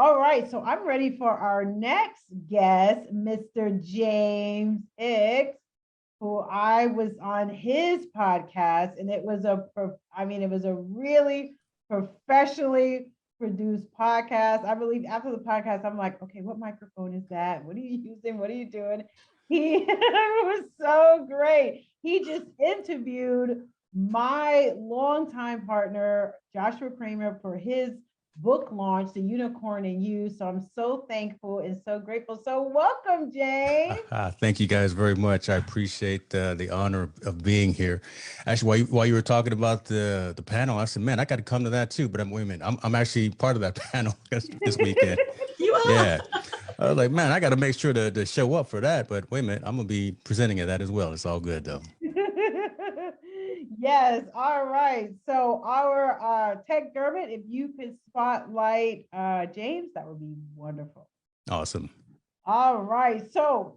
All right, so I'm ready for our next guest, Mr. James Hicks, who I was on his podcast, and it was it was a really professionally produced podcast. I believe after the podcast, I'm like, okay, what microphone is that? What are you using? What are you doing? He was so great. He just interviewed my longtime partner, Joshua Kramer, for his book launch, The Unicorn in You. So I'm so thankful and so grateful. So welcome, James. Thank you guys very much. I appreciate the honor of being here. Actually, while you were talking about the panel, I said, man, I got to come to that too. But wait a minute, I'm actually part of that panel this weekend. You are? Yeah. I was like, man, I got to make sure to show up for that. But wait a minute, I'm going to be presenting at that as well. It's all good, though. Yes. All right. So our Tech Dermot, if you could spotlight James, that would be wonderful. Awesome. All right. So,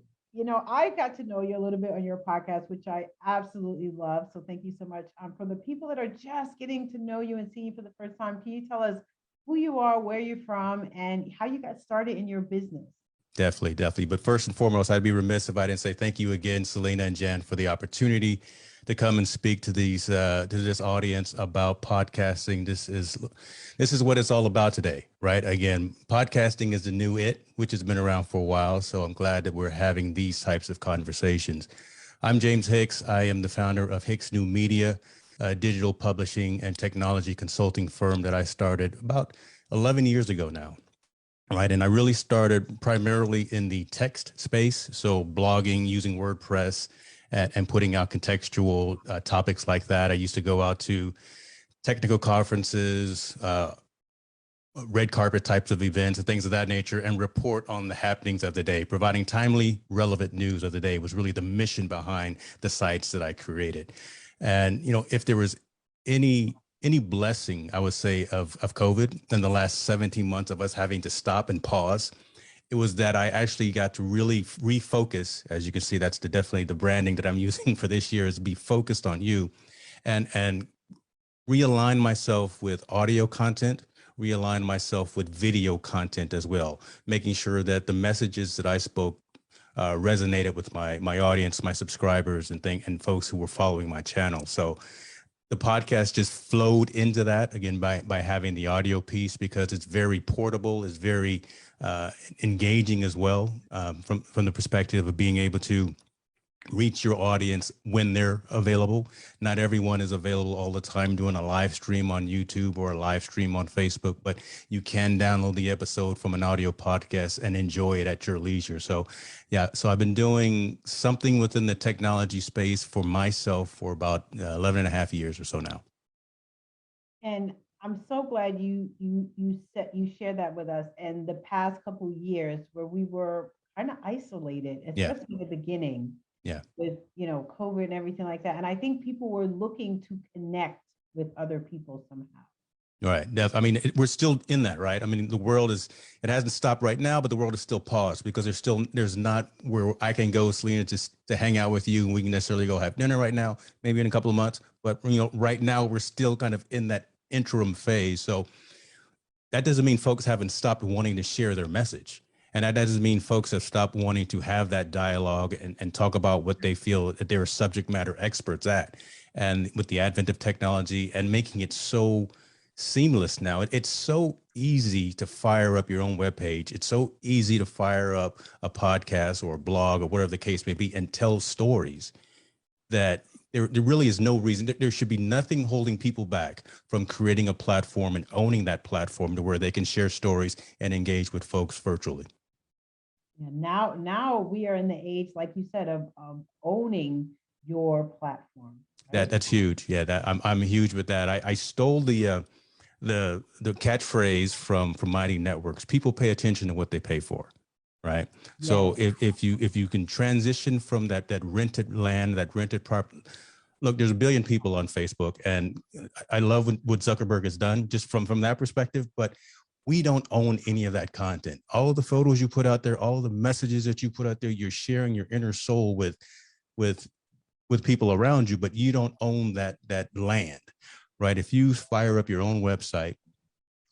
I got to know you a little bit on your podcast, which I absolutely love. So thank you so much. For the people that are just getting to know you and seeing you for the first time, can you tell us who you are, where you're from, and how you got started in your business? Definitely. But first and foremost, I'd be remiss if I didn't say thank you again, Selena and Jan, for the opportunity to come and speak to this audience about podcasting. This is what it's all about today, right? Again, podcasting is the new which has been around for a while. So I'm glad that we're having these types of conversations. I'm James Hicks. I am the founder of Hicks New Media, a digital publishing and technology consulting firm that I started about 11 years ago now. Right. And I really started primarily in the text space. So blogging, using WordPress and putting out contextual topics like that. I used to go out to technical conferences, red carpet types of events and things of that nature and report on the happenings of the day. Providing timely, relevant news of the day was really the mission behind the sites that I created. And, if there was any blessing, I would say, of COVID in the last 17 months of us having to stop and pause, it was that I actually got to really refocus. As you can see, that's definitely the branding that I'm using for this year, is be focused on you and realign myself with audio content, realign myself with video content as well, making sure that the messages that I spoke resonated with my audience, my subscribers and folks who were following my channel. So the podcast just flowed into that, again, by having the audio piece, because it's very portable, it's very engaging as well, from the perspective of being able to reach your audience when they're available. Not everyone is available all the time doing a live stream on YouTube or a live stream on Facebook, but you can download the episode from an audio podcast and enjoy it at your leisure. So I've been doing something within the technology space for myself for about 11 and a half years or so now. And I'm so glad you shared that with us. And the past couple of years where we were kind of isolated, especially in the beginning. Yeah. With, COVID and everything like that. And I think people were looking to connect with other people somehow. Right. We're still in that, right? The world it hasn't stopped right now, but the world is still paused because there's not where I can go, Selena, just to hang out with you and we can necessarily go have dinner right now, maybe in a couple of months. But, right now we're still kind of in that interim phase. So that doesn't mean folks haven't stopped wanting to share their message. And that doesn't mean folks have stopped wanting to have that dialogue and talk about what they feel that they're subject matter experts at. And with the advent of technology and making it so seamless now, it's so easy to fire up your own webpage. It's so easy to fire up a podcast or a blog or whatever the case may be and tell stories that there really is no reason. There should be nothing holding people back from creating a platform and owning that platform to where they can share stories and engage with folks virtually. Now we are in the age, like you said, of owning your platform. Right? That's huge. Yeah, I'm huge with that. I stole the catchphrase from Mighty Networks. People pay attention to what they pay for, right? Yes. So if you can transition from that rented land, that rented property. Look, there's 1 billion people on Facebook, and I love what Zuckerberg has done just from that perspective, but we don't own any of that content. All of the photos you put out there, all of the messages that you put out there, you're sharing your inner soul with people around you, but you don't own that land, right? If you fire up your own website,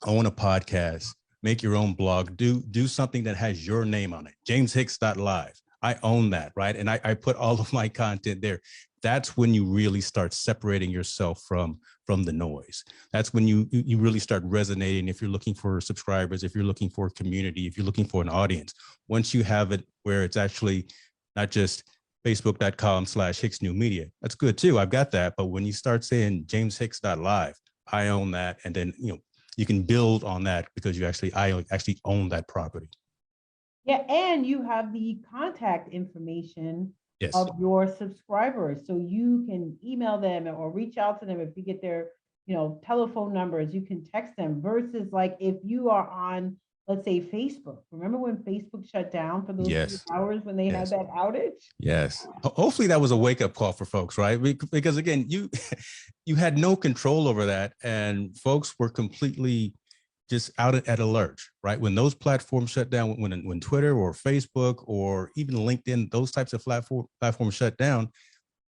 own a podcast, make your own blog, do something that has your name on it. JamesHicks.live. I own that, right? And I put all of my content there. That's when you really start separating yourself from the noise. That's when you really start resonating. If you're looking for subscribers, if you're looking for a community, if you're looking for an audience, once you have it where it's actually not just facebook.com/Hicks New Media, that's good too. I've got that. But when you start saying JamesHicks.live, I own that. And then, you can build on that because I actually own that property. Yeah, and you have the contact information Yes. of your subscribers, so you can email them or reach out to them if you get their, telephone numbers. You can text them versus like if you are on, let's say, Facebook. Remember when Facebook shut down for those Yes. 2 hours when they had that outage? Yes. Hopefully that was a wake-up call for folks, right? Because again, you had no control over that, and folks were completely just out at alert, right? When those platforms shut down, when Twitter or Facebook or even LinkedIn, those types of platforms shut down,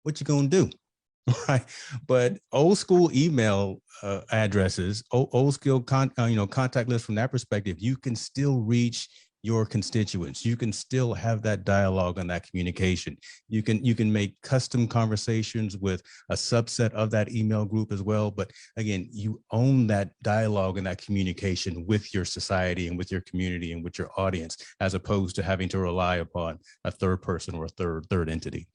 what you gonna do, right? But old school email addresses, old school contact list from that perspective, you can still reach your constituents. You can still have that dialogue and that communication. You can make custom conversations with a subset of that email group as well. But again, you own that dialogue and that communication with your society and with your community and with your audience, as opposed to having to rely upon a third person or a third entity.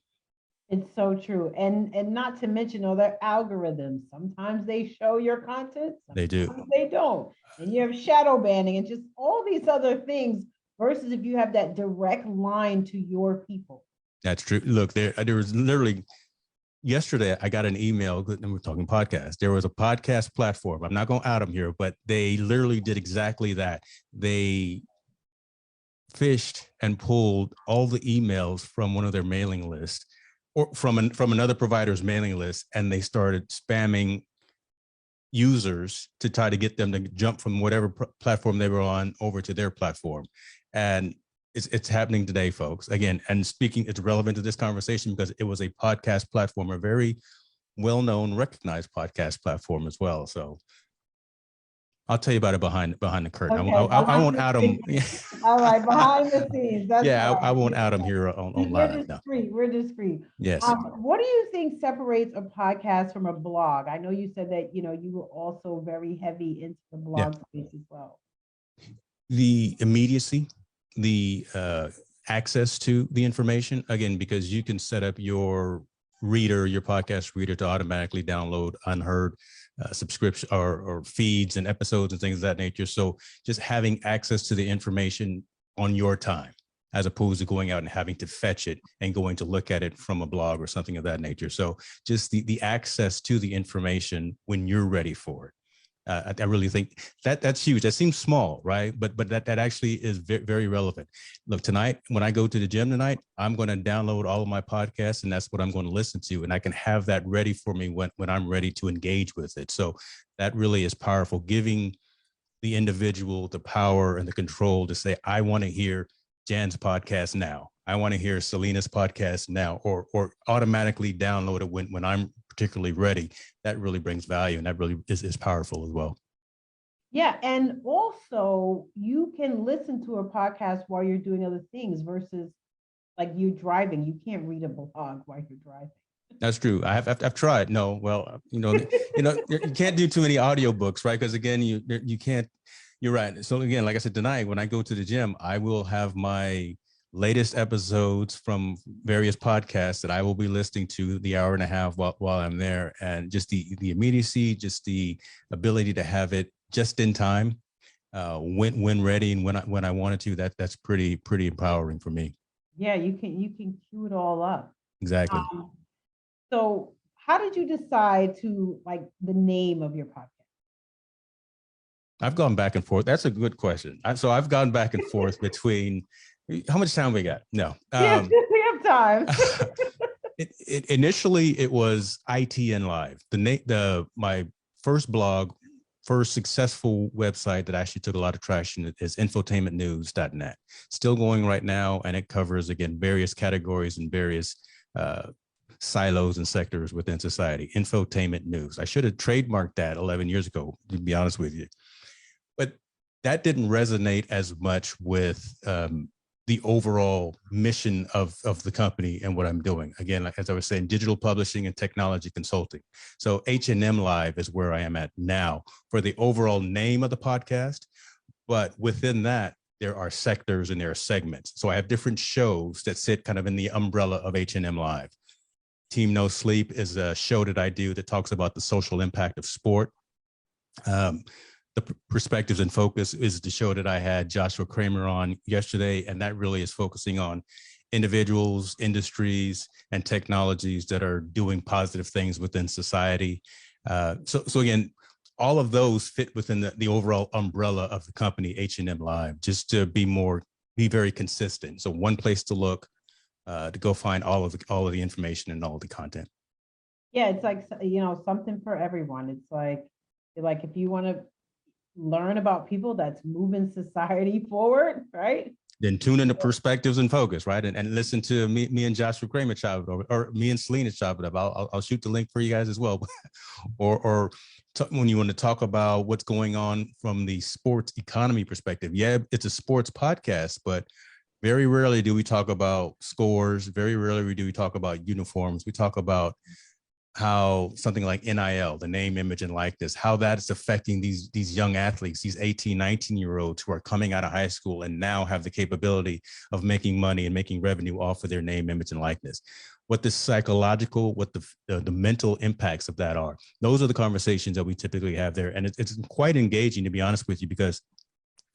It's so true. And not to mention their algorithms. Sometimes they show your content, They do. they don't. And you have shadow banning and just all these other things versus if you have that direct line to your people. That's true. Look, there was literally yesterday, I got an email, and we're talking podcast. There was a podcast platform. I'm not going to out them here, but they literally did exactly that. They fished and pulled all the emails from one of their mailing lists or from another provider's mailing list, and they started spamming users to try to get them to jump from whatever platform they were on over to their platform. And it's happening today, folks. Again, and speaking, it's relevant to this conversation because it was a podcast platform, a very well-known, recognized podcast platform as well. So I'll tell you about it behind the curtain. Okay, I won't out them. All right, behind the scenes. That's I won't out them here on live. We're discreet. Yes. What do you think separates a podcast from a blog? I know you said that you were also very heavy into the blog space as well. The immediacy, the access to the information, again, because you can set up your podcast reader to automatically download unheard subscription or feeds and episodes and things of that nature. So just having access to the information on your time, as opposed to going out and having to fetch it and going to look at it from a blog or something of that nature. So just the access to the information when you're ready for it. I really think that's huge. That seems small, right? But that actually is very, very relevant. Look, tonight, when I go to the gym tonight, I'm going to download all of my podcasts, and that's what I'm going to listen to. And I can have that ready for me when I'm ready to engage with it. So that really is powerful, giving the individual the power and the control to say, I want to hear Jan's podcast now. I want to hear Selena's podcast now, or automatically download it when I'm particularly ready. That really brings value, and that really is powerful as well. Yeah, and also you can listen to a podcast while you're doing other things versus like you driving. You can't read a blog while you're driving. That's true. I've tried. No, well, you can't do too many audiobooks, right? Because again, you can't. You're right. So again, like I said, tonight when I go to the gym, I will have my latest episodes from various podcasts that I will be listening to the hour and a half while I'm there, and just the immediacy, just the ability to have it just in time, when ready and when I wanted to. That's pretty empowering for me. Yeah, you can queue it all up. Exactly. So how did you decide to like the name of your podcast? I've gone back and forth. That's a good question. So I've gone back and forth between. How much time we got? No. We have time. Initially, it was ITN Live. My first blog, first successful website that actually took a lot of traction is infotainmentnews.net. Still going right now, and it covers, again, various categories and various silos and sectors within society. Infotainment News. I should have trademarked that 11 years ago, to be honest with you. But that didn't resonate as much with the overall mission of the company and what I'm doing. Again, like, as I was saying, digital publishing and technology consulting. So H&M Live is where I am at now for the overall name of the podcast. But within that, there are sectors and there are segments. So I have different shows that sit kind of in the umbrella of H&M Live. Team No Sleep is a show that I do that talks about the social impact of sport. The Perspectives and Focus is the show that I had Joshua Kramer on yesterday, and that really is focusing on individuals, industries, and technologies that are doing positive things within society. So again, all of those fit within the overall umbrella of the company, H&M Live, just to be very consistent. So one place to look, to go find all of the information and all of the content. Yeah, it's like, something for everyone. It's like if you want to learn about people that's moving society forward, right? Then tune into Perspectives and Focus, right? And listen to me and Joshua Kramer chop it over, or me and Selena chop it up. I'll shoot the link for you guys as well. When you want to talk about what's going on from the sports economy perspective. Yeah, it's a sports podcast, but very rarely do we talk about scores. Very rarely do we talk about uniforms. We talk about how something like NIL, the name, image, and likeness, how that's affecting these young athletes, these 18, 19-year-olds who are coming out of high school and now have the capability of making money and making revenue off of their name, image, and likeness. What the psychological, what the mental impacts of that are. Those are the conversations that we typically have there. And it's quite engaging, to be honest with you, because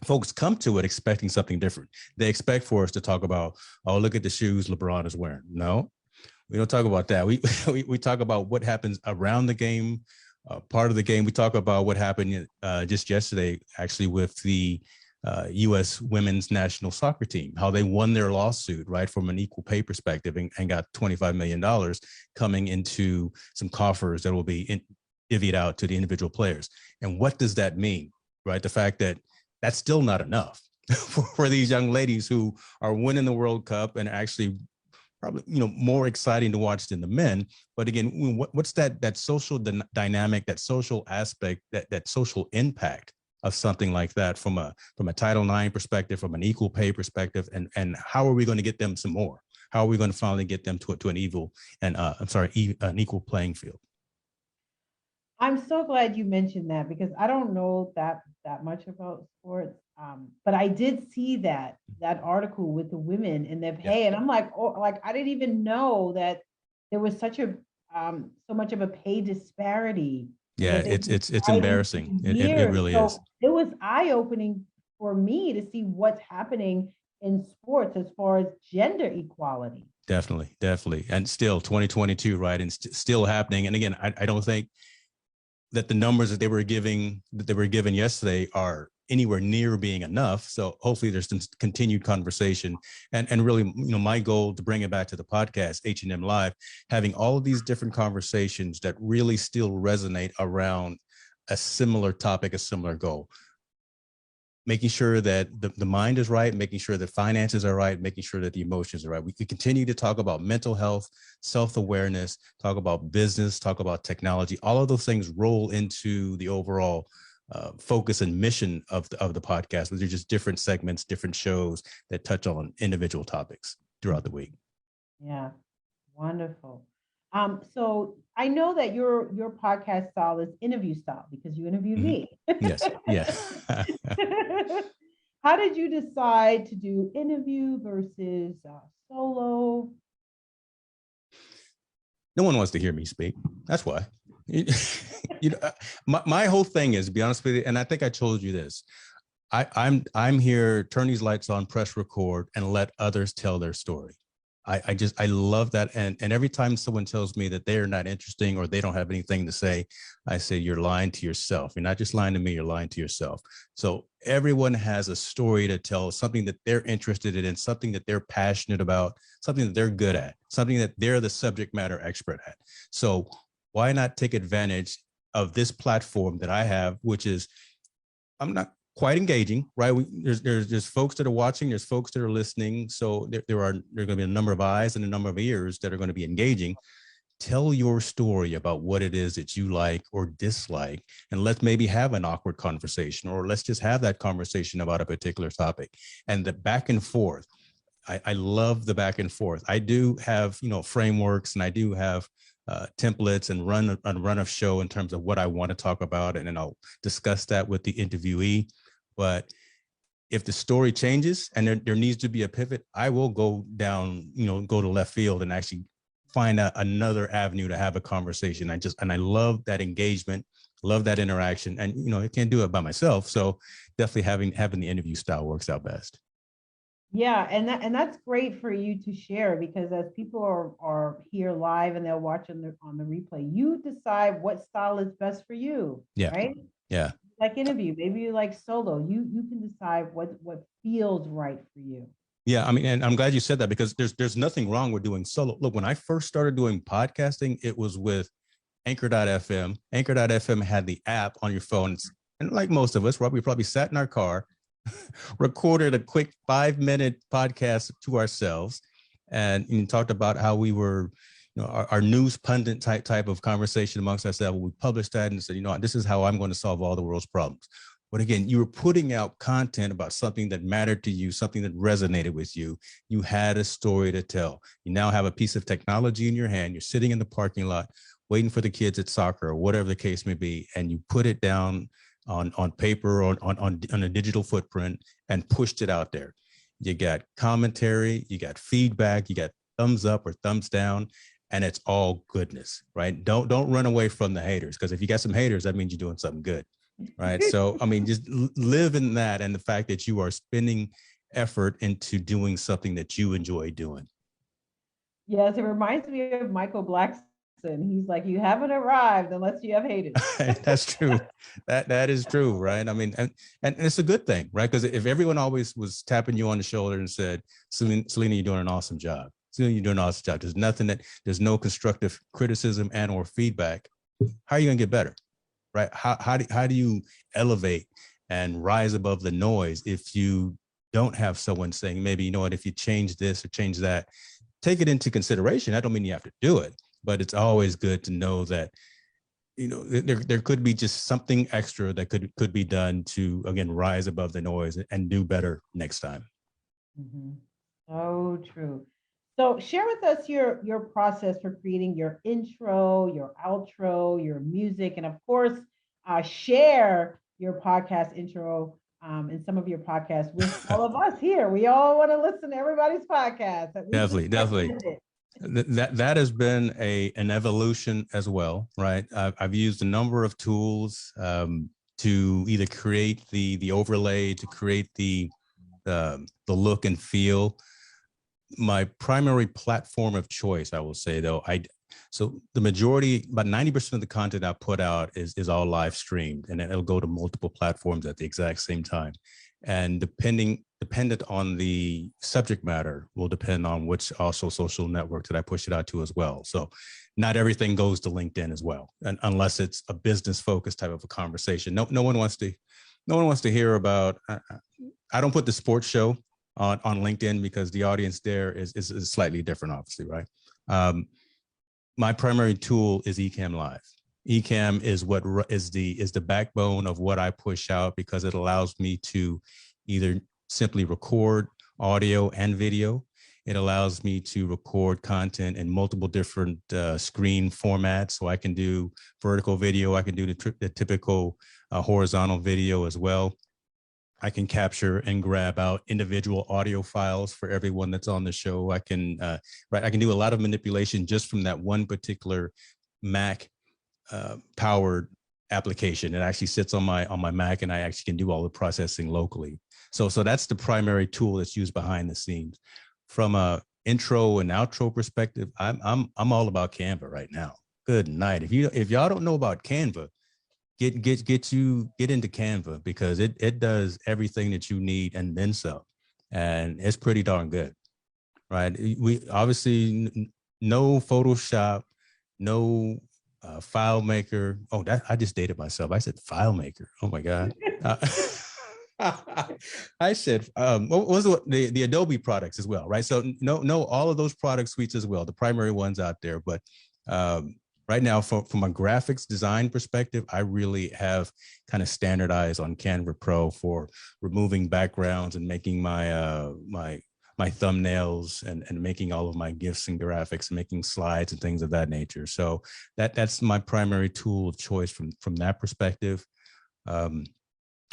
folks come to it expecting something different. They expect for us to talk about, oh, look at the shoes LeBron is wearing. No, we don't talk about that. We talk about what happens around the game, part of the game. We talk about what happened just yesterday, actually, with the U.S. women's national soccer team, how they won their lawsuit, right, from an equal pay perspective, and got $25 million coming into some coffers that will be divvied out to the individual players. And what does that mean, right? The fact that that's still not enough for these young ladies who are winning the World Cup and actually probably, more exciting to watch than the men. But again, what's that social dynamic, that social aspect, that social impact of something like that from a Title IX perspective, from an equal pay perspective, and how are we going to get them some more? How are we going to finally get them to an an equal playing field? I'm so glad you mentioned that, because I don't know that much about sports. But I did see that article with the women and their pay, and I'm like, I didn't even know that there was such a so much of a pay disparity. Yeah, it's embarrassing. It really is. It was eye-opening for me to see what's happening in sports as far as gender equality. Definitely. And still 2022, right? And still happening. And again, I don't think that the numbers that they were given yesterday are anywhere near being enough. So hopefully there's some continued conversation, and really, my goal to bring it back to the podcast, H&M Live, having all of these different conversations that really still resonate around a similar topic, a similar goal. Making sure that the mind is right, making sure that finances are right, making sure that the emotions are right. We continue to talk about mental health, self-awareness, talk about business, talk about technology. All of those things roll into the overall focus and mission of the podcast, but they're just different segments, different shows that touch on individual topics throughout the week. Yeah, wonderful. So I know that your podcast style is interview style because you interviewed me. Yes, yeah. How did you decide to do interview versus solo? No one wants to hear me speak. That's why. My whole thing is, to be honest with you, and I think I told you this, I'm here, turn these lights on, press record, and let others tell their story. I love that. And every time someone tells me that they're not interesting or they don't have anything to say, I say, you're lying to yourself. You're not just lying to me, you're lying to yourself. So everyone has a story to tell, something that they're interested in, something that they're passionate about, something that they're good at, something that they're the subject matter expert at. So why not take advantage of this platform that I have, which is, I'm not quite engaging, right? There's folks that are watching, there's folks that are listening. So there are going to be a number of eyes and a number of ears that are going to be engaging. tell your story about what it is that you like or dislike, and let's maybe have an awkward conversation, or let's just have that conversation about a particular topic. And the back and forth, I love the back and forth. I do have, frameworks, and I do have templates and run of show in terms of what I want to talk about. And then I'll discuss that with the interviewee. But if the story changes and there needs to be a pivot, I will go down, go to left field and actually find another avenue to have a conversation. I love that engagement, love that interaction. And, I can't do it by myself. So definitely having the interview style works out best. Yeah, and that's great for you to share, because as people are here live and they'll watch on the replay, you decide what style is best for you. Yeah. Right. Yeah. Like interview, maybe you like solo. You can decide what feels right for you. Yeah, I mean, and I'm glad you said that, because there's nothing wrong with doing solo. Look, when I first started doing podcasting, it was with Anchor.fm. Anchor.fm had the app on your phone, and like most of us, we probably sat in our car, recorded a quick 5-minute podcast to ourselves, and talked about how we were, our news pundit type of conversation amongst ourselves. We published that and said, this is how I'm going to solve all the world's problems. But again, you were putting out content about something that mattered to you, something that resonated with you. You had a story to tell. You now have a piece of technology in your hand. You're sitting in the parking lot waiting for the kids at soccer or whatever the case may be, and you put it down on paper or on a digital footprint and pushed it out there. You got commentary, you got feedback, you got thumbs up or thumbs down, and it's all goodness, right? Don't run away from the haters, because if you got some haters, that means you're doing something good, right? So, I mean, just live in that, and the fact that you are spending effort into doing something that you enjoy doing. Yes, it reminds me of Michael Blackson. He's like, you haven't arrived unless you have haters. That's true. That is true, right? I mean, and it's a good thing, right? Because if everyone always was tapping you on the shoulder and said, Selena, you're doing an awesome job. Selena, you're doing an awesome job. There's no constructive criticism and or feedback. How are you gonna get better, right? How do you elevate and rise above the noise if you don't have someone saying, maybe, if you change this or change that, take it into consideration. I don't mean you have to do it, but it's always good to know that, there could be just something extra that could be done to, again, rise above the noise and do better next time. Mm-hmm. So true. So share with us your process for creating your intro, your outro, your music, and of course, share your podcast intro and some of your podcasts with all of us here. We all want to listen to everybody's podcast. Definitely. That has been an evolution as well, right? I've used a number of tools to either create the overlay, to create the look and feel. My primary platform of choice, I will say, though, so the majority, about 90% of the content I put out is all live streamed, and it'll go to multiple platforms at the exact same time. And dependent on the subject matter will depend on which also social network that I push it out to as well. So not everything goes to LinkedIn as well, and unless it's a business focused type of a conversation. No one wants to hear about, I don't put the sports show on LinkedIn, because the audience there is slightly different, obviously, right? My primary tool is Ecamm Live. Ecamm is what is the backbone of what I push out, because it allows me to either simply record audio and video. It allows me to record content in multiple different screen formats. So I can do vertical video. I can do the typical horizontal video as well. I can capture and grab out individual audio files for everyone that's on the show. I can do a lot of manipulation just from that one particular Mac powered application. It actually sits on my Mac, and I actually can do all the processing locally. So that's the primary tool that's used behind the scenes. From a intro and outro perspective, I'm all about Canva right now. Good night. If y'all don't know about Canva, get into Canva, because it does everything that you need and then some, and it's pretty darn good, right? We obviously no Photoshop, no FileMaker. Oh, that I just dated myself. I said FileMaker. Oh my God. I said, what was the Adobe products as well, right? So no, all of those product suites as well, the primary ones out there, but Right now, from a graphics design perspective, I really have kind of standardized on Canva Pro for removing backgrounds and making my thumbnails and making all of my GIFs and graphics and making slides and things of that nature. So that's my primary tool of choice from that perspective.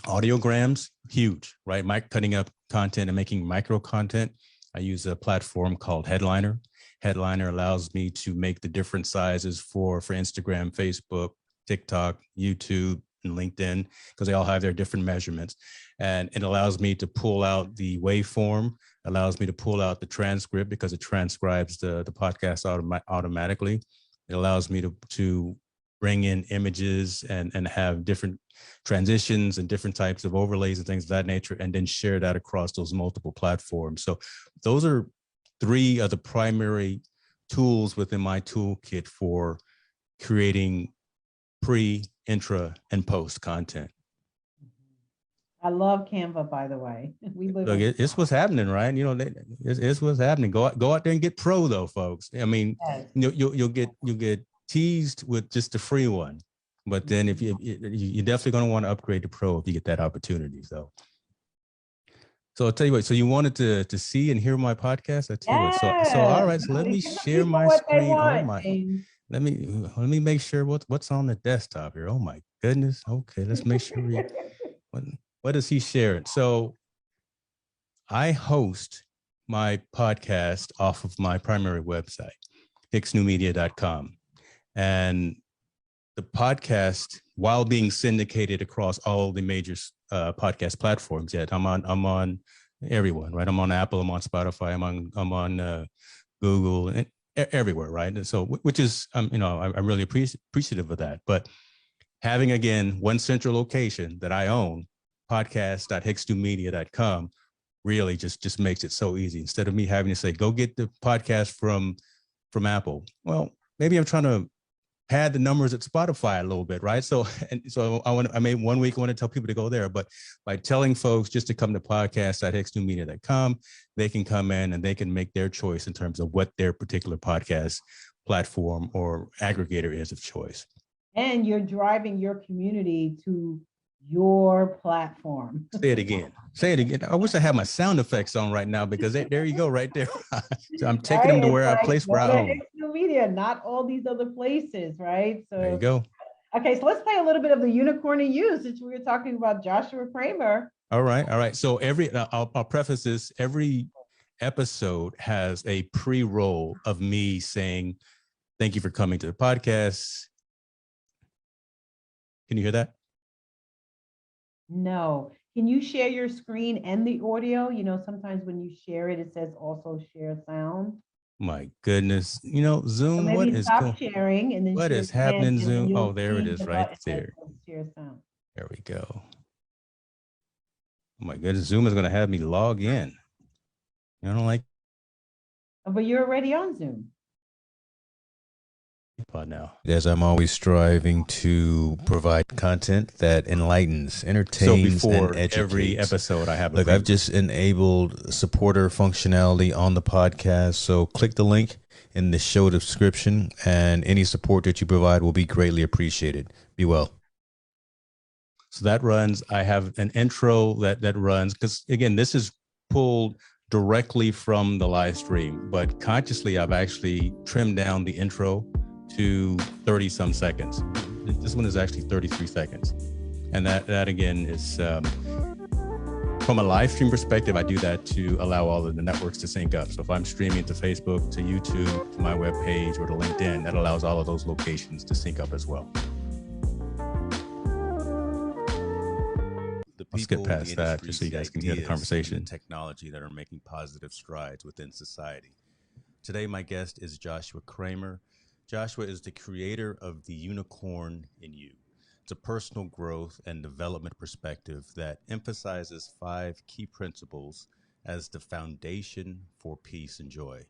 Audiograms, huge, right? Cutting up content and making micro content. I use a platform called Headliner. Headliner allows me to make the different sizes for Instagram, Facebook, TikTok, YouTube, and LinkedIn, because they all have their different measurements. And it allows me to pull out the waveform, allows me to pull out the transcript because it transcribes the podcast automatically. It allows me to bring in images and have different transitions and different types of overlays and things of that nature, and then share that across those multiple platforms. So those are three of the primary tools within my toolkit for creating pre, intra, and post content. I love Canva, by the way. Look, it's what's happening, right? You know, it's what's happening. Go out there and get pro, though, folks. I mean, yes. You'll get teased with just the free one, but then if you're definitely going to want to upgrade to pro if you get that opportunity. So I'll tell you what. So you wanted to see and hear my podcast? I tell you what. So all right. So let me share my screen. Oh my. Let me make sure what's on the desktop here. Oh my goodness. Okay, let's make sure what is he sharing? So I host my podcast off of my primary website, hicksnewmedia.com. And the podcast, while being syndicated across all the major podcast platforms, yet I'm on everyone, right? I'm on Apple, I'm on Spotify, I'm on Google, and everywhere, right? And so, which is, I'm really appreciative of that. But having, again, one central location that I own, podcast.hicksnewmedia.com, really just makes it so easy. Instead of me having to say, go get the podcast from Apple. Well, maybe I'm trying to pad the numbers at Spotify a little bit, right? So I made 1 week, I want to tell people to go there, but by telling folks just to come to podcast.hicksnewmedia.com, they can come in and they can make their choice in terms of what their particular podcast platform or aggregator is of choice. And you're driving your community to your platform. Say it again. I wish I had my sound effects on right now, because there you go, right there. So I'm taking them to where I place where I own. Media, not all these other places, right? So there you go. Okay, so let's play a little bit of the unicorn in you, since we were talking about Joshua Kramer. All right. So I'll preface this. Every episode has a pre-roll of me saying, "Thank you for coming to the podcast." Can you hear that? No. Can you share your screen and the audio? You know, sometimes when you share it, it says also share sound. My goodness. You know, Zoom, so what is stop sharing and then what is happening, Zoom? Oh, there it is, right there. Share sound. There we go. Oh my goodness, Zoom is going to have me log in. I don't like. But you're already on Zoom. Now, as I'm always striving to provide content that enlightens, entertains, and educates. Every episode I have. Look, I've just enabled supporter functionality on the podcast. So click the link in the show description, and any support that you provide will be greatly appreciated. Be well. So that runs. I have an intro that runs, because again, this is pulled directly from the live stream, but consciously I've actually trimmed down the intro to 30 some seconds. This one is actually 33 seconds. And that again is, from a live stream perspective, I do that to allow all of the networks to sync up. So if I'm streaming to Facebook, to YouTube, to my webpage, or to LinkedIn, that allows all of those locations to sync up as well. I'll skip past that just so you guys can hear the conversation. Technology that are making positive strides within society. Today, my guest is Joshua Kramer. Joshua is the creator of The Unicorn in You. It's a personal growth and development perspective that emphasizes 5 key principles as the foundation for peace and joy.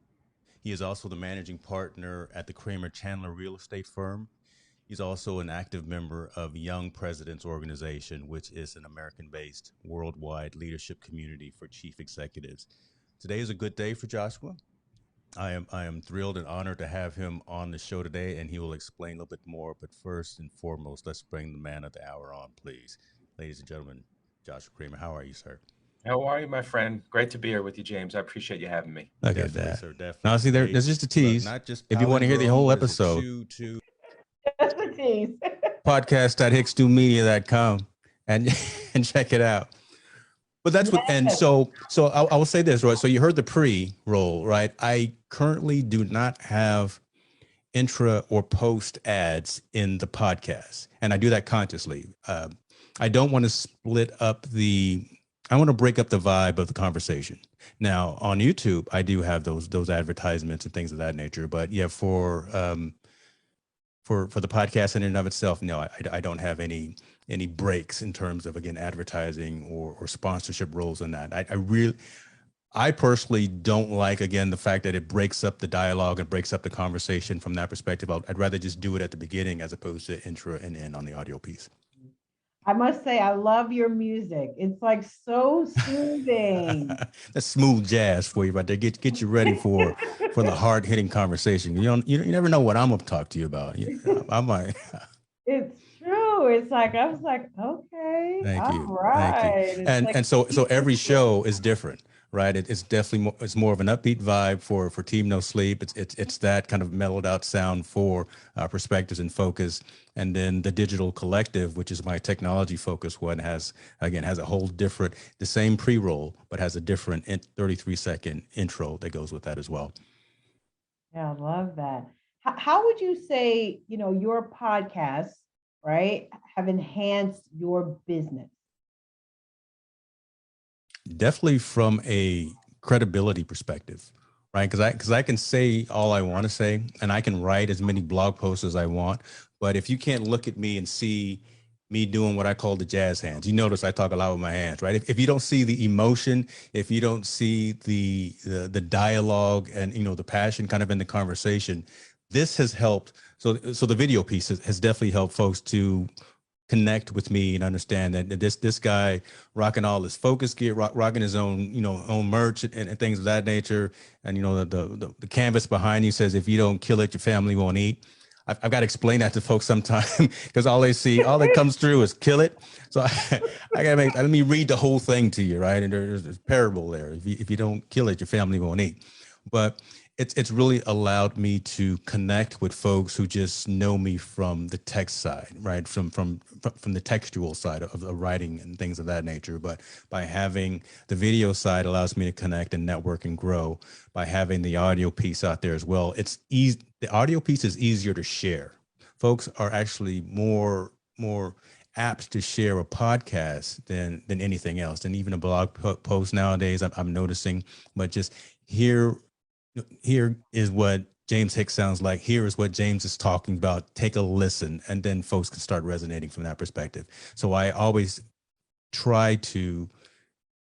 He is also the managing partner at the Kramer Chandler real estate firm. He's also an active member of Young Presidents Organization, which is an American-based worldwide leadership community for chief executives. Today is a good day for Joshua. I am thrilled and honored to have him on the show today, and he will explain a little bit more. But first and foremost, let's bring the man of the hour on, please. Ladies and gentlemen, Joshua Kramer, how are you, sir? How are you, my friend? Great to be here with you, James. I appreciate you having me. Look at that. Sir, definitely. Now, see, there's just a tease. Look, not just if you want to hear the whole episode, That's a tease. podcast.hicksdomedia.com and and check it out. But that's what, and so I will say this, right? So you heard the pre-roll, right? I currently do not have intra or post ads in the podcast, and I do that consciously. I don't want to split up I want to break up the vibe of the conversation. Now on YouTube, I do have those advertisements and things of that nature. But yeah, for the podcast in and of itself, no, I don't have any breaks in terms of, again, advertising or sponsorship roles in that. I personally don't like, again, the fact that it breaks up the dialogue and breaks up the conversation from that perspective. I'd rather just do it at the beginning as opposed to intro and end on the audio piece. I must say, I love your music. It's like so soothing. That's smooth jazz for you right there. Get you ready for the hard hitting conversation. You never know what I'm gonna talk to you about. I might. It's true. It's like I was like, okay, thank you, right. Thank you. And so every show is different, right? It's definitely it's more of an upbeat vibe for Team No Sleep. It's that kind of mellowed out sound for Perspectives and Focus, and then the Digital Collective, which is my technology focus one, has a whole different, the same pre-roll, but has a different 33-second intro that goes with that as well. Yeah, I love that. How would you say, your podcasts, right, have enhanced your business? Definitely from a credibility perspective, right? Because I can say all I want to say, and I can write as many blog posts as I want, but if you can't look at me and see me doing what I call the jazz hands, you notice I talk a lot with my hands, right? If you don't see the emotion, if you don't see the dialogue and the passion kind of in the conversation, this has helped. So the video piece has definitely helped folks to connect with me and understand that this guy rocking all his focus gear, rocking his own own merch and things of that nature, and the canvas behind you says, if you don't kill it, your family won't eat. I've got to explain that to folks sometime because all that comes through is kill it. So I got to let me read the whole thing to you, right? And there's a parable there. If you don't kill it, your family won't eat. But it's really allowed me to connect with folks who just know me from the text side, right? From the textual side of writing and things of that nature. But by having the video side allows me to connect and network and grow. By having the audio piece out there as well, it's easy. The audio piece is easier to share. Folks are actually more apt to share a podcast than anything else, and even a blog post nowadays. I'm noticing, but just here is what James Hicks sounds like. Here is what James is talking about. Take a listen, and then folks can start resonating from that perspective. So I always try to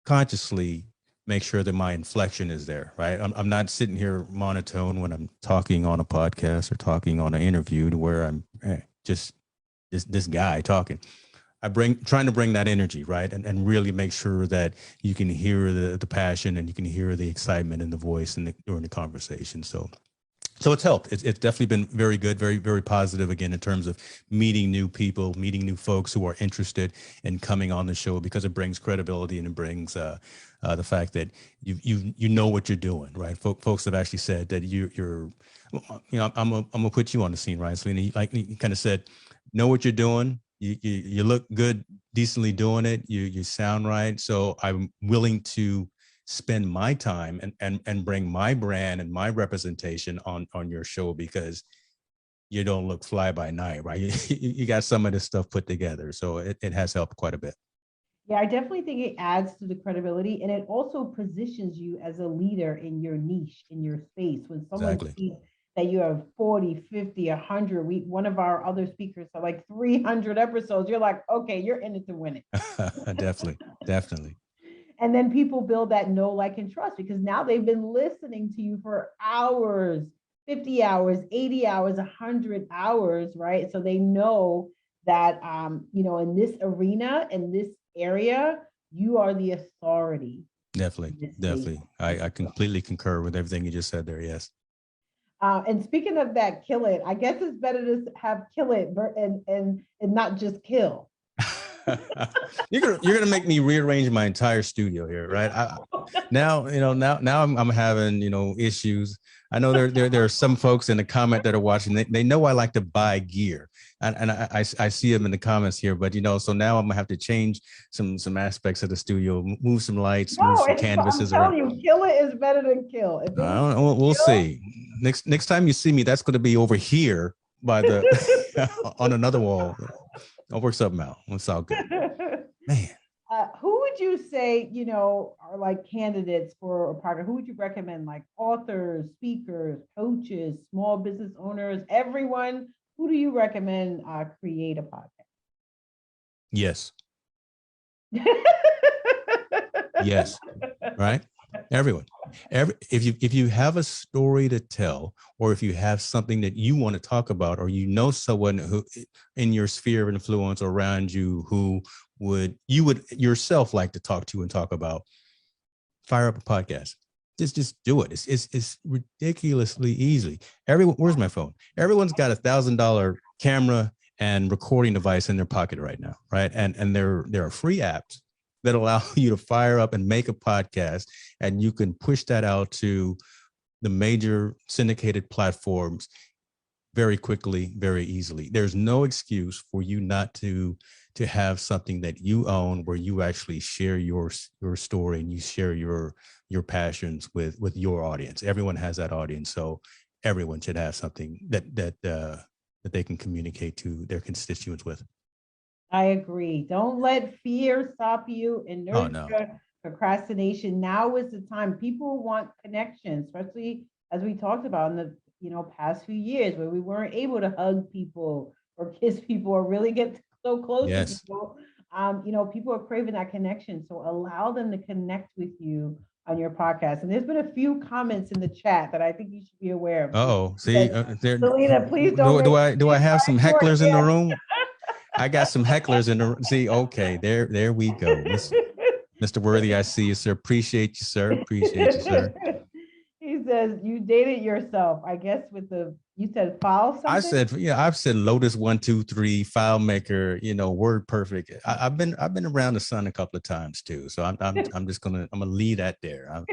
consciously make sure that my inflection is there, right? I'm not sitting here monotone when I'm talking on a podcast or talking on an interview to where I'm just this guy talking. Trying to bring that energy, right? And really make sure that you can hear the passion and you can hear the excitement in the voice during the conversation. So it's helped. It's definitely been very good, very, very positive, again, in terms of meeting new people, meeting new folks who are interested in coming on the show, because it brings credibility and it brings the fact that you know what you're doing, right? Folks have actually said that you're I'm gonna put you on the scene, right? So you kind of said, know what you're doing. You look good, decently doing it. You sound right. So I'm willing to spend my time and bring my brand and my representation on your show, because you don't look fly by night, right? You got some of this stuff put together. So it has helped quite a bit. Yeah, I definitely think it adds to the credibility, and it also positions you as a leader in your niche, in your space. When someone sees that you have 40, 50, 100, one of our other speakers have like 300 episodes, you're like, okay, you're in it to win it. Definitely. And then people build that know, like, and trust, because now they've been listening to you for hours, 50 hours, 80 hours, 100 hours, right? So they know that, in this arena, in this area, you are the authority. Definitely. I completely concur with everything you just said there. Yes. And speaking of that, kill it. I guess it's better to have kill it and not just kill. You're gonna make me rearrange my entire studio here, right? Now I'm having issues. I know there are some folks in the comment that are watching. They know I like to buy gear, and I see them in the comments here. But so now I'm gonna have to change some aspects of the studio, move some lights, move some canvases I'm around. telling you, kill it is better than kill. I don't know. We'll see. Next time you see me, that's going to be over here by the on another wall. I'll work something out. It's all good, man. Who would you say, are like candidates for a partner? Who would you recommend? Like authors, speakers, coaches, small business owners, everyone. Who do you recommend create a podcast? Yes. Yes. Right. Everyone. If you have a story to tell, or if you have something that you want to talk about, or someone who in your sphere of influence around you who you would yourself like to talk to and talk about, fire up a podcast. Just do it. It's ridiculously easy. Where's my phone? Everyone's got $1,000 camera and recording device in their pocket right now, right? And there are free apps that allow you to fire up and make a podcast, and you can push that out to the major syndicated platforms very quickly, very easily. There's no excuse for you not to have something that you own, where you actually share your story and you share your passions with your audience. Everyone has that audience, so everyone should have something that they can communicate to their constituents with. I agree. Don't let fear stop you and nurture procrastination. Now is the time. People want connection, especially as we talked about in the past few years, where we weren't able to hug people or kiss people or really get so close to people. People are craving that connection. So allow them to connect with you on your podcast. And there's been a few comments in the chat that I think you should be aware of. Oh, see, Selena, please don't. Do I have some hecklers in the room? I got some hecklers in the room. See, okay, there we go. Mr. Worthy, I see you, sir. Appreciate you, sir. Appreciate you, sir. He says you dated yourself, I guess, you said file something? I've said Lotus 123, FileMaker, WordPerfect. I've been around the sun a couple of times too. So I'm just gonna leave that there.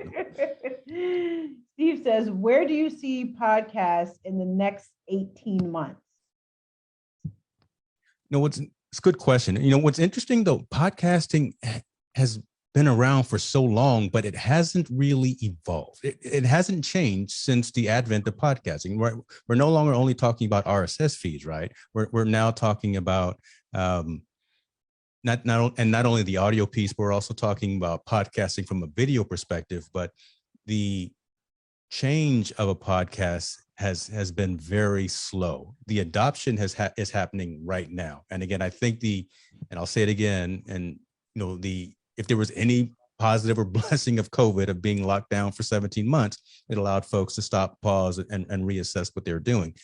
Steve says, where do you see podcasts in the next 18 months? It's a good question. What's interesting though, podcasting has been around for so long, but it hasn't really evolved. It hasn't changed since the advent of podcasting. We're no longer only talking about RSS feeds, right? We're now talking about not only the audio piece, but we're also talking about podcasting from a video perspective. But the change of a podcast has been very slow. The adoption is happening right now. And again, I think and I'll say it again, and if there was any positive or blessing of COVID, of being locked down for 17 months, it allowed folks to stop, pause, and reassess what they're doing.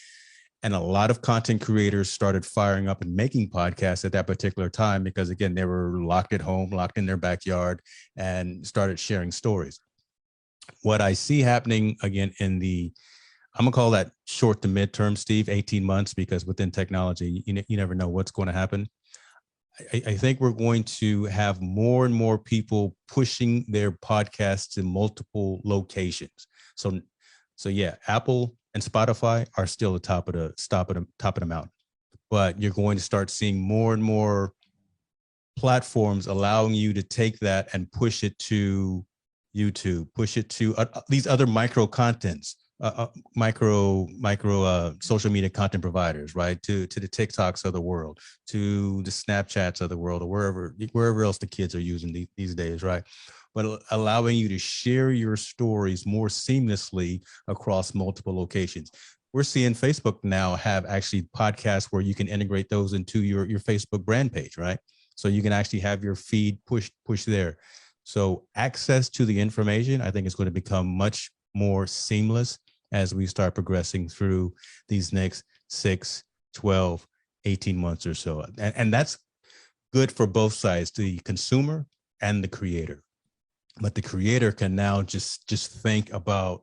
And a lot of content creators started firing up and making podcasts at that particular time, because again, they were locked at home, locked in their backyard, and started sharing stories. What I see happening again I'm gonna call that short to midterm, Steve, 18 months, because within technology, you never know what's going to happen. I think we're going to have more and more people pushing their podcasts to multiple locations. So yeah, Apple and Spotify are still the top of the mountain, but you're going to start seeing more and more platforms allowing you to take that and push it to YouTube, push it to these other micro contents. Micro social media content providers, right? To the TikToks of the world, to the Snapchats of the world, or wherever else the kids are using these days, right? But allowing you to share your stories more seamlessly across multiple locations. We're seeing Facebook now have actually podcasts where you can integrate those into your Facebook brand page, right? So you can actually have your feed push there. So access to the information, I think, is going to become much more seamless as we start progressing through these next 6, 12, 18 months or so. And that's good for both sides, the consumer and the creator. but the creator can now just think about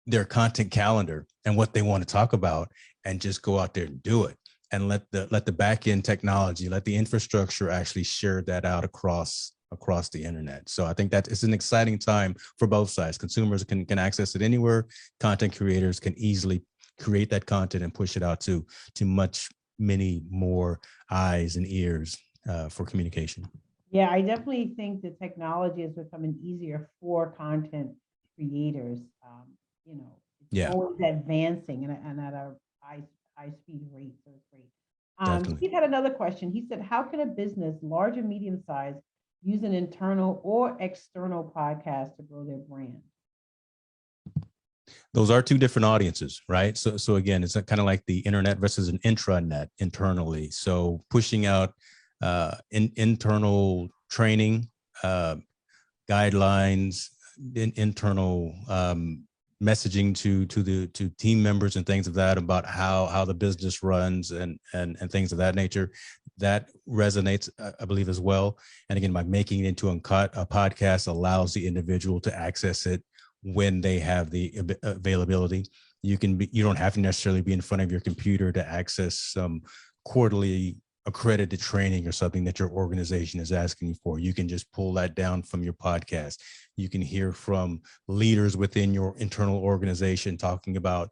their content calendar and what they want to talk about and just go out there and do it, and let the back end technology, let the infrastructure actually share that out across the internet. So I think that it's an exciting time for both sides. Consumers can access it anywhere. Content creators can easily create that content and push it out to many more eyes and ears for communication. Yeah, I definitely think the technology is becoming easier for content creators. You know, it's always advancing and at a high speed rate. So it's great. He had another question. He said, how can a business, large and medium sized, use an internal or external podcast to grow their brand? Those are two different audiences, right? So again, it's kind of like the internet versus an intranet internally. So pushing out internal training, guidelines, internal messaging to team members and things of that about how the business runs and things of that nature, that resonates, I believe, as well. And again, by making it into a podcast allows the individual to access it when they have the availability. You don't have to necessarily be in front of your computer to access some quarterly accredited training or something that your organization is asking you for. You can just pull that down from your podcast. You can hear from leaders within your internal organization talking about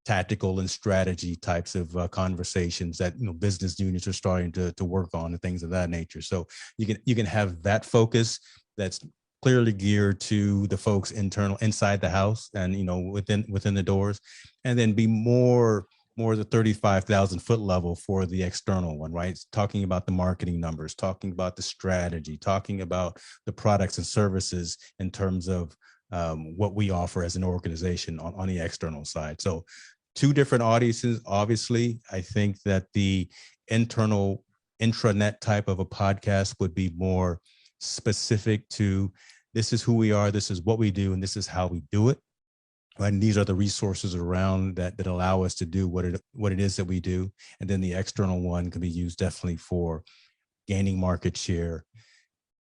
tactical and strategy types of conversations that business units are starting to work on and things of that nature. So you can have that focus that's clearly geared to the folks inside the house and within the doors, and then be more the 35,000 foot level for the external one, right? It's talking about the marketing numbers, talking about the strategy, talking about the products and services in terms of what we offer as an organization on the external side. So two different audiences. Obviously, I think that the internal intranet type of a podcast would be more specific to, this is who we are, this is what we do, and this is how we do it. And these are the resources around that allow us to do what it is that we do. And then the external one can be used definitely for gaining market share,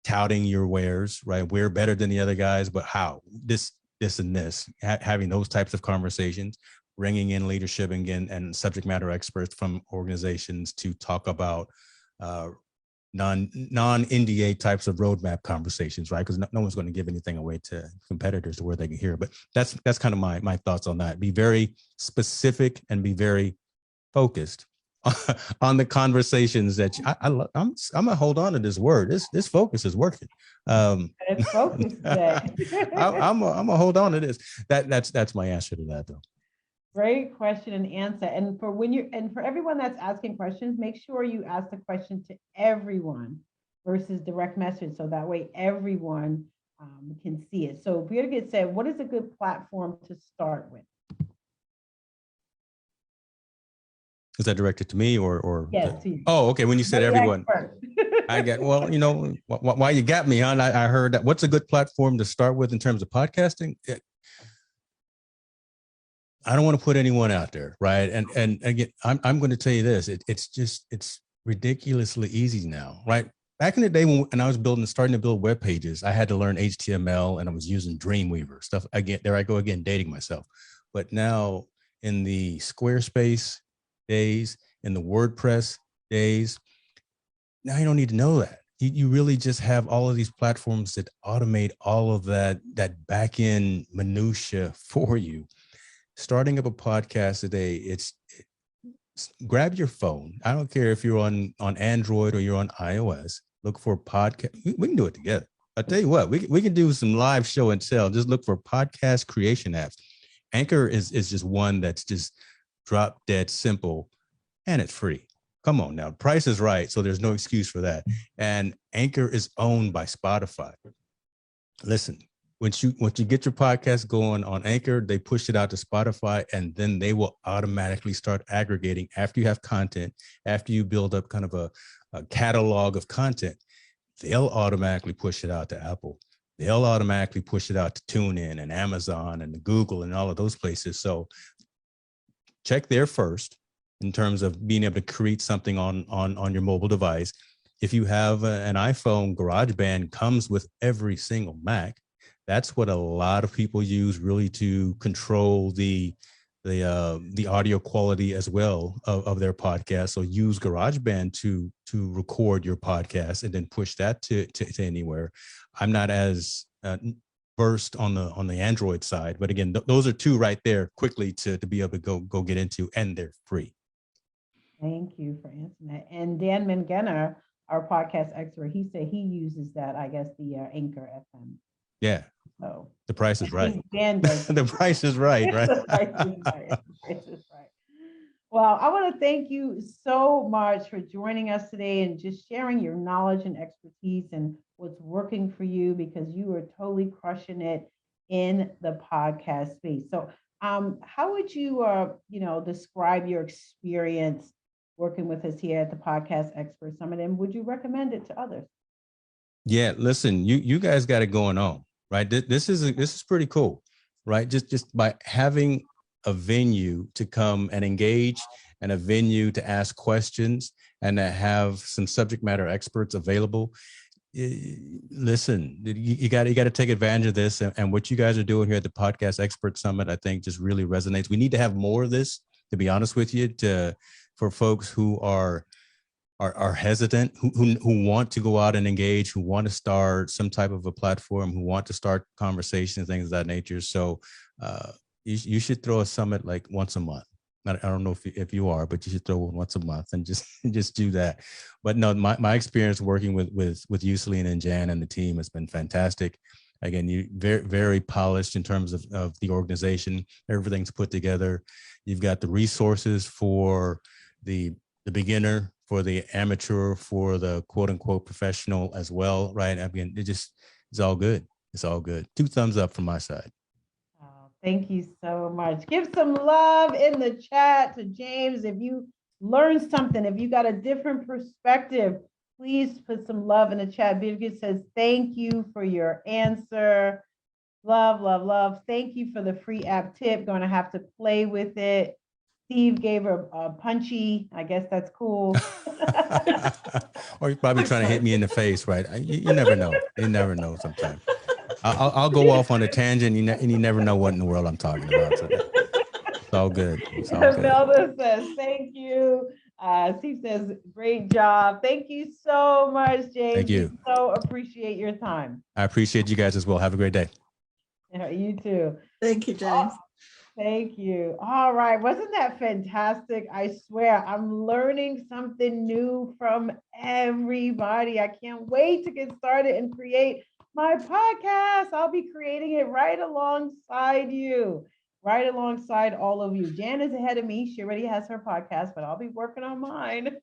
touting your wares, right? We're better than the other guys, but how? This and this, having those types of conversations, bringing in leadership and subject matter experts from organizations to talk about non-NDA types of roadmap conversations, right? Because no one's going to give anything away to competitors to where they can hear. But that's kind of my thoughts on that. Be very specific and be very focused on the conversations that I'm gonna hold on to this word. This focus is working. It's focus today. I'm gonna hold on to this. That's my answer to that, though. Great question and answer. And for everyone that's asking questions, make sure you ask the question to everyone versus direct message, so that way everyone can see it. So Birgit said, what is a good platform to start with? Is that directed to me or? Yes, to you. Oh, okay. When you said everyone, I get, well, why you got me on, I heard that. What's a good platform to start with in terms of podcasting? I don't want to put anyone out there, right? And again, I'm going to tell you this. It's ridiculously easy now, right? Back in the day when I was starting to build web pages, I had to learn HTML and I was using Dreamweaver stuff. Again, there I go again, dating myself. But now in the Squarespace days, in the WordPress days, now you don't need to know that. You really just have all of these platforms that automate all of that back end minutia for you. Starting up a podcast today, it's grab your phone. I don't care if you're on Android or you're on iOS. Look for podcast. We can do it together. I'll tell you what, we can do some live show and tell. Just look for podcast creation apps. Anchor is just one that's just drop dead simple, and it's free. Come on now, price is right, so there's no excuse for that. And Anchor is owned by Spotify. Listen. Once you get your podcast going on Anchor, they push it out to Spotify, and then they will automatically start aggregating after you have content, after you build up kind of a catalog of content. They'll automatically push it out to Apple. They'll automatically push it out to TuneIn and Amazon and Google and all of those places. So check there first in terms of being able to create something on your mobile device. If you have an iPhone, GarageBand comes with every single Mac. That's what a lot of people use really to control the audio quality as well of their podcast. So use GarageBand to record your podcast and then push that to anywhere. I'm not as versed on the Android side, but again, those are two right there quickly to be able to go get into, and they're free. Thank you for answering that. And Dan Mengener, our podcast expert, he said he uses that, I guess, the Anchor FM. Yeah. So the price is right. Dan does. The price is right, right? The price is right. The price is right. Well, I want to thank you so much for joining us today and just sharing your knowledge and expertise and what's working for you, because you are totally crushing it in the podcast space. So how would you, describe your experience working with us here at the Podcast Expert Summit, and would you recommend it to others? Yeah, listen, you guys got it going on, right? This is pretty cool, right? Just by having a venue to come and engage, and a venue to ask questions, and to have some subject matter experts available. Listen, you got to take advantage of this, and what you guys are doing here at the Podcast Expert Summit, I think, just really resonates. We need to have more of this, to be honest with you, for folks who are hesitant, who want to go out and engage, who want to start some type of a platform, who want to start conversations, things of that nature. So you should throw a summit like once a month. I don't know if you are, but you should throw one once a month and just do that. But no, my experience working with you, Selena, and Jan and the team has been fantastic. Again, you very, very polished in terms of the organization. Everything's put together. You've got the resources for the beginner, for the amateur, for the quote unquote professional as well, right? I mean, it's all good. It's all good. 2 thumbs up from my side. Oh, thank you so much. Give some love in the chat to James. If you learned something, if you got a different perspective, please put some love in the chat. Birgit says, thank you for your answer. Love, love, love. Thank you for the free app tip. Going to have to play with it. Steve gave her a punchy. I guess that's cool. Or you're probably trying to hit me in the face, right? You never know. You never know sometimes. I'll go off on a tangent, and you never know what in the world I'm talking about. So it's all good. It's all good. Melda says, thank you. Steve says, great job. Thank you so much, James. Thank you. We so appreciate your time. I appreciate you guys as well. Have a great day. Yeah, you too. Thank you, James. Thank you. All right. Wasn't that fantastic? I swear I'm learning something new from everybody. I can't wait to get started and create my podcast. I'll be creating it right alongside you, right alongside all of you. Jan is ahead of me. She already has her podcast, but I'll be working on mine.